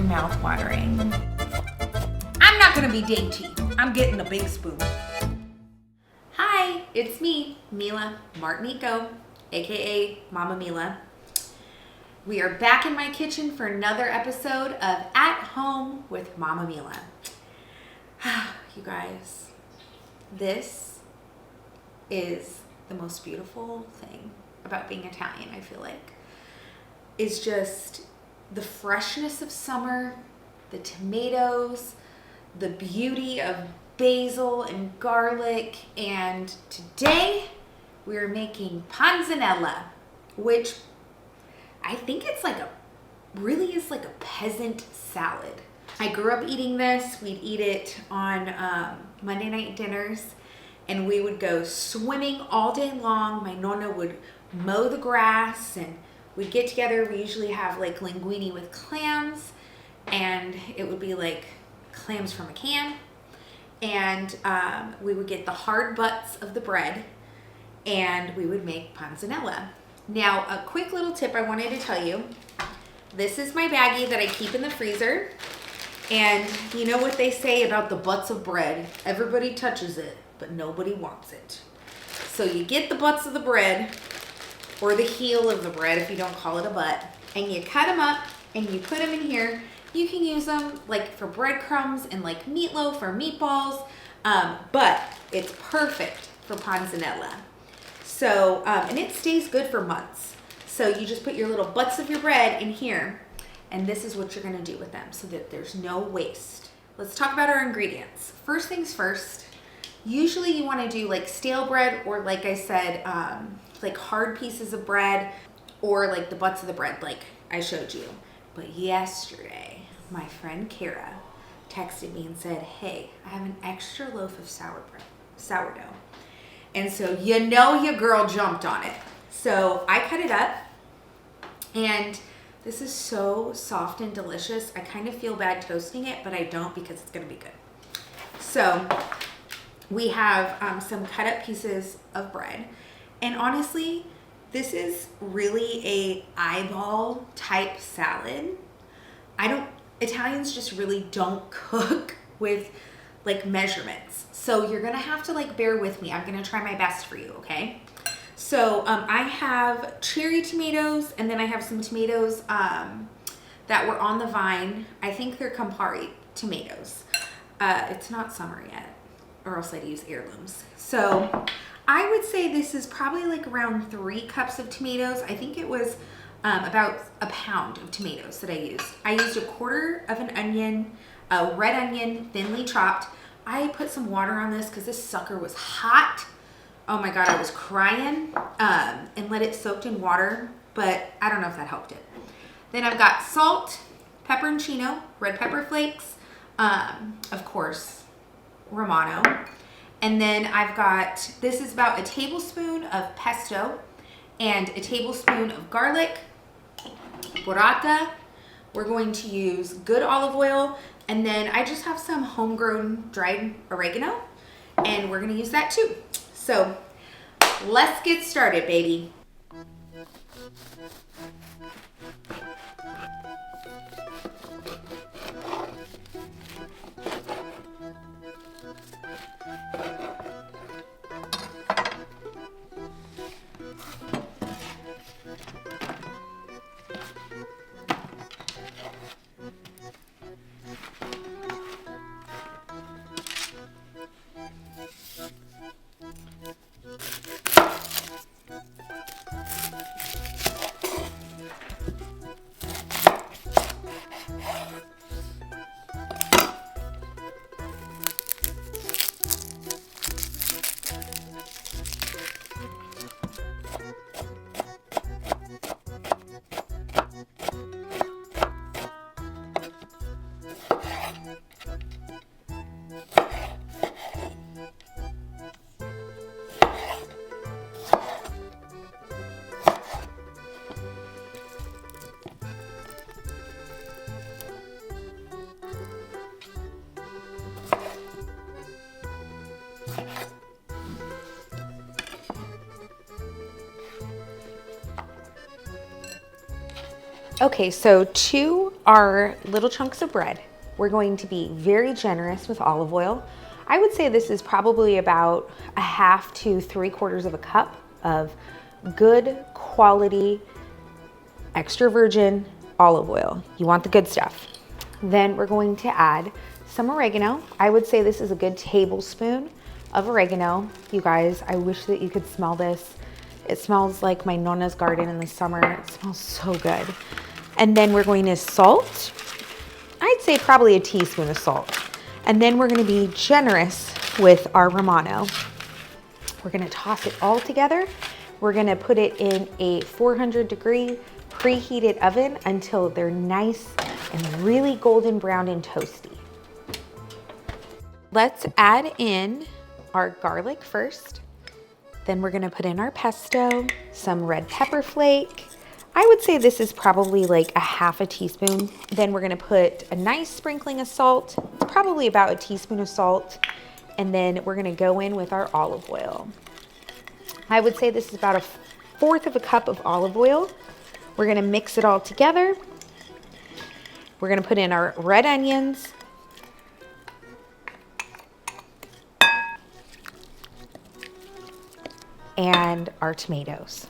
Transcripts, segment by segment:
mouth-watering. I'm not gonna be dainty. I'm getting a big spoon. Hi, it's me, Mila Martinico, aka Mama Mila. We are back in my kitchen for another episode of At Home with Mama Mila. You guys, this is the most beautiful thing about being Italian, I feel like, is just the freshness of summer, the tomatoes, the beauty of basil and garlic, and today we are making panzanella, which I think it's like really is like a peasant salad. I grew up eating this. We'd eat it on Monday night dinners, and we would go swimming all day long. My nonna would mow the grass, and we'd get together. We usually have like linguine with clams, and it would be like clams from a can. And we would get the hard butts of the bread, and we would make panzanella. Now, a quick little tip I wanted to tell you. This is my baggie that I keep in the freezer. And you know what they say about the butts of bread? Everybody touches it, but nobody wants it. So you get the butts of the bread, or the heel of the bread if you don't call it a butt, and you cut them up and you put them in here. You can use them like for breadcrumbs and like meatloaf or meatballs, but it's perfect for panzanella. So, and it stays good for months. So you just put your little butts of your bread in here, and this is what you're gonna do with them so that there's no waste. Let's talk about our ingredients. First things first, usually you wanna do like stale bread, or like I said, like hard pieces of bread, or like the butts of the bread like I showed you. But yesterday, my friend Kara texted me and said, hey, I have an extra loaf of sourdough. And so you know your girl jumped on it. So I cut it up, and this is so soft and delicious. I kind of feel bad toasting it, but I don't because it's gonna be good. So we have some cut up pieces of bread. And honestly, this is really a eyeball type salad. Italians just really don't cook with like measurements. So you're gonna have to like bear with me. I'm gonna try my best for you, okay? So I have cherry tomatoes, and then I have some tomatoes that were on the vine. I think they're Campari tomatoes. It's not summer yet, or else I'd use heirlooms. So I would say this is probably like around 3 cups of tomatoes. I think it was about a pound of tomatoes that I used. I used a quarter of an onion, a red onion, thinly chopped. I put some water on this because this sucker was hot. Oh my God, I was crying, and let it soak in water, but I don't know if that helped it. Then I've got salt, pepperoncino, red pepper flakes, of course, Romano. And then I've got, this is about a tablespoon of pesto and a tablespoon of garlic, burrata. We're going to use good olive oil, and then I just have some homegrown dried oregano, and we're gonna use that too. So let's get started, baby. Okay, so to our little chunks of bread, we're going to be very generous with olive oil. I would say this is probably about a half to 3/4 of a cup of good quality extra virgin olive oil. You want the good stuff. Then we're going to add some oregano. I would say this is a good tablespoon of oregano. You guys, I wish that you could smell this. It smells like my Nona's garden in the summer. It smells so good. And then we're going to salt. I'd say probably a teaspoon of salt. And then we're going to be generous with our Romano. We're going to toss it all together. We're going to put it in a 400-degree preheated oven until they're nice and really golden brown and toasty. Let's add in our garlic first. Then we're gonna put in our pesto, some red pepper flake. I would say this is probably like a half a teaspoon. Then we're gonna put a nice sprinkling of salt, probably about a teaspoon of salt. And then we're gonna go in with our olive oil. I would say this is about 1/4 of a cup of olive oil. We're gonna mix it all together. We're gonna put in our red onions. And our tomatoes.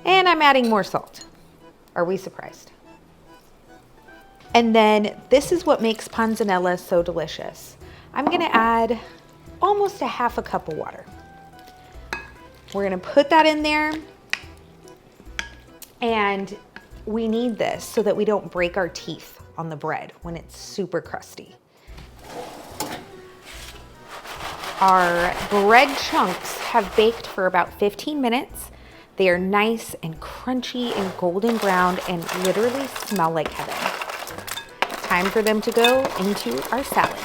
And I'm adding more salt. Are we surprised? And then this is what makes panzanella so delicious. I'm gonna add almost a half a cup of water. We're gonna put that in there. And we need this so that we don't break our teeth on the bread when it's super crusty. Our bread chunks have baked for about 15 minutes. They are nice and crunchy and golden brown and literally smell like heaven. Time for them to go into our salad.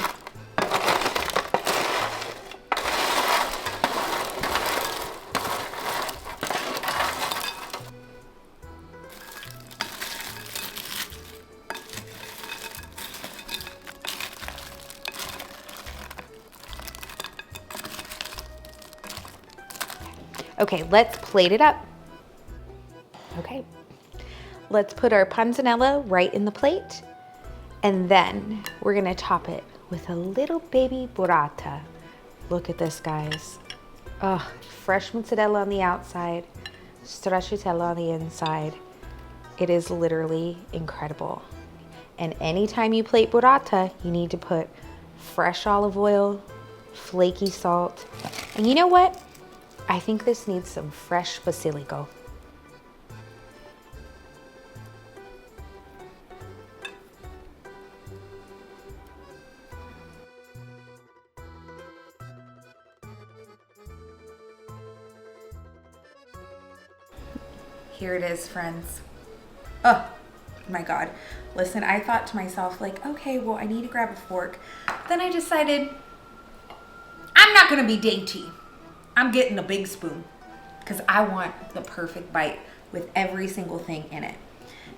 Okay, let's plate it up. Okay, let's put our panzanella right in the plate. And then we're gonna top it with a little baby burrata. Look at this, guys. Oh, fresh mozzarella on the outside, stracciatella on the inside. It is literally incredible. And anytime you plate burrata, you need to put fresh olive oil, flaky salt. And you know what? I think this needs some fresh basilico. Here it is, friends. Oh my God. Listen, I thought to myself, like, okay, well, I need to grab a fork. Then I decided I'm not gonna be dainty. I'm getting a big spoon because I want the perfect bite with every single thing in it.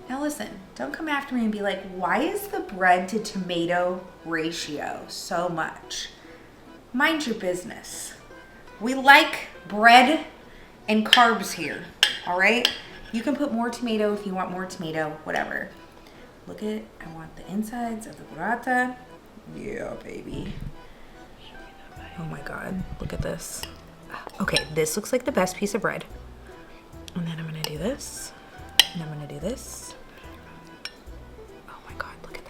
Now listen, don't come after me and be like, why is the bread to tomato ratio so much? Mind your business. We like bread and carbs here, all right? You can put more tomato if you want more tomato, whatever. Look at, I want the insides of the burrata. Yeah, baby. Oh my God, look at this. Okay, this looks like the best piece of bread. And then I'm gonna do this, and I'm gonna do this. Oh my God, look at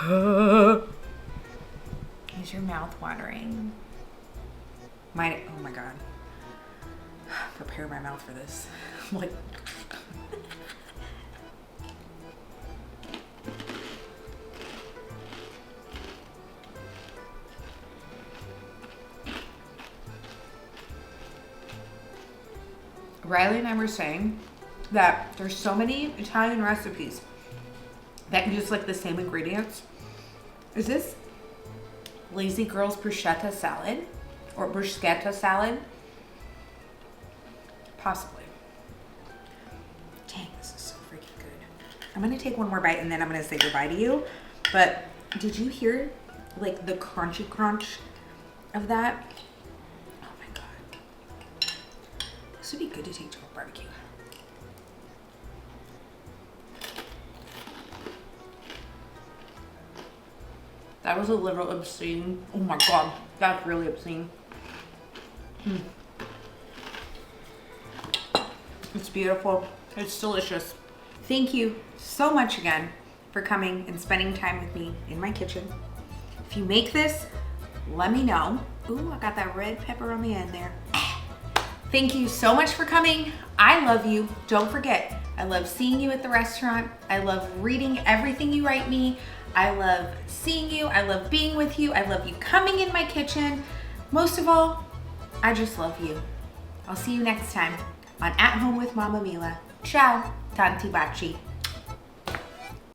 that. Is your mouth watering? Oh my God. Prepare my mouth for this. Like, Riley and I were saying that there's so many Italian recipes that use like the same ingredients. Is this Lazy Girl's bruschetta salad or bruschetta salad? Possibly. Dang, this is so freaking good. I'm gonna take one more bite and then I'm gonna say goodbye to you. But did you hear like the crunchy crunch of that? This would be good to take to a barbecue. That was a little obscene. Oh my God, that's really obscene. It's beautiful. It's delicious. Thank you so much again for coming and spending time with me in my kitchen. If you make this, let me know. Ooh, I got that red pepper on the end there. Thank you so much for coming. I love you. Don't forget, I love seeing you at the restaurant. I love reading everything you write me. I love seeing you. I love being with you. I love you coming in my kitchen. Most of all, I just love you. I'll see you next time on At Home with Mama Mila. Ciao, tanti baci.